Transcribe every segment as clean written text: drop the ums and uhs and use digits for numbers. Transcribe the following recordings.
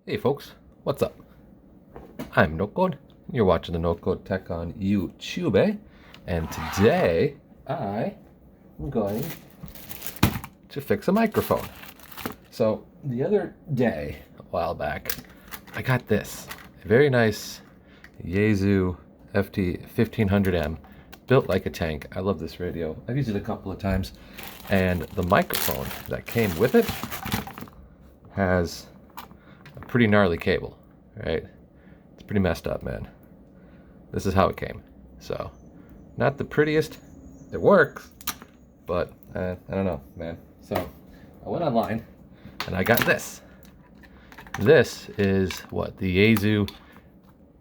Hey folks, what's up? I'm NoCode. You're watching TheNoCodeTech on YouTube, and today I am going to fix a microphone. So the other day, a while back, I got this very nice Yaesu FT-1500M, built like a tank. I love this radio. I've used it a couple of times, and the microphone that came with it has a pretty gnarly cable, right? It's pretty messed up, man. This is how it came. So, not the prettiest. It works, but I don't know, man. So, I went online and I got this. This is what? The Yaesu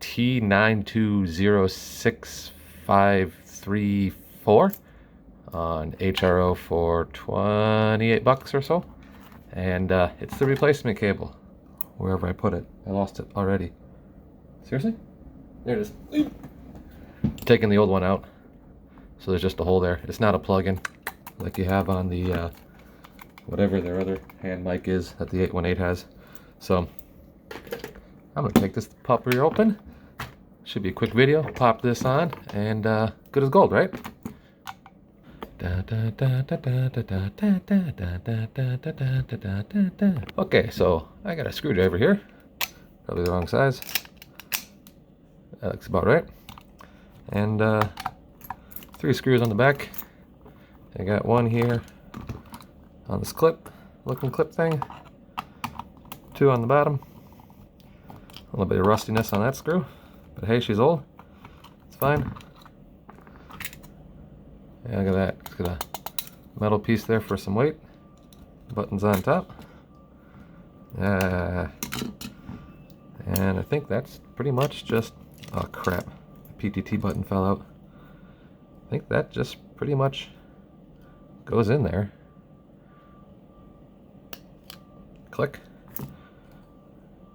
T9206534 on HRO for 28 bucks or so. And it's the replacement cable. Wherever I put it. I lost it already. Seriously? There it is. Taking the old one out. So there's just a hole there. It's not a plug-in like you have on the whatever their other hand mic is that the 818 has. So I'm gonna take this puppy open. Should be a quick video. Pop this on and good as gold, right? Okay, so I got a screwdriver here. Probably the wrong size. That looks about right. And 3 screws on the back. I got one here on this looking clip thing. 2 on the bottom. A little bit of rustiness on that screw, but hey, she's old. It's fine. Yeah, look at that. It's got a metal piece there for some weight. Buttons on top. And I think that's pretty much just... Oh crap. The PTT button fell out. I think that just pretty much goes in there. Click.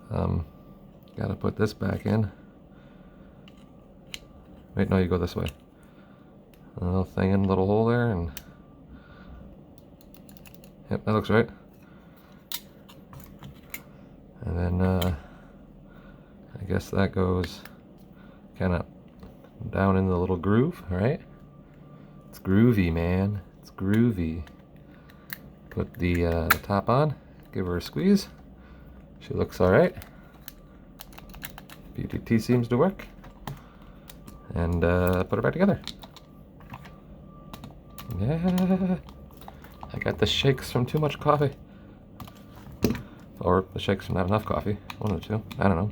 Gotta put this back in. Wait, no, you go this way. A little thing in a little hole there, and yep, that looks right. And then I guess that goes kind of down in the little groove, right? It's groovy, man. It's groovy. Put the top on, give her a squeeze. She looks all right. PTT seems to work. And put it back together. Yeah, I got the shakes from too much coffee. Or the shakes from not enough coffee. One of the two. I don't know.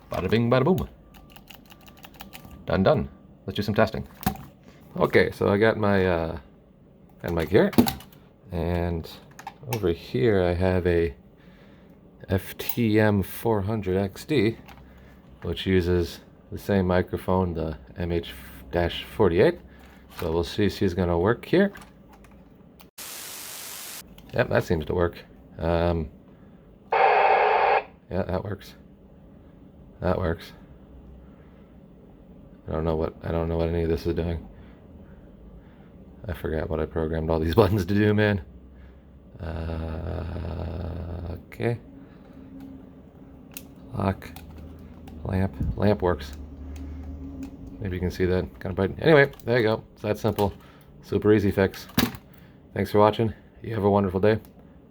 Bada bing, bada boom. Done, done. Let's do some testing. Okay, so I got my hand mic here, and over here I have a FTM400XD, which uses the same microphone, the MH-48. So we'll see if she's gonna work here. Yep, that seems to work. Yeah, that works. That works. I don't know what any of this is doing. I forgot what I programmed all these buttons to do, man. Okay. Lock. Lamp works. Maybe you can see that kind of bright. Anyway, there you go. It's that simple. Super easy fix. Thanks for watching. You have a wonderful day.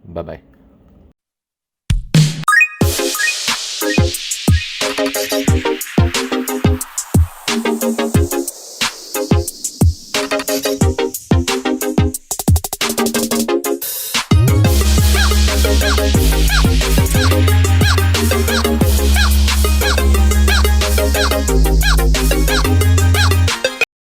Bye-bye.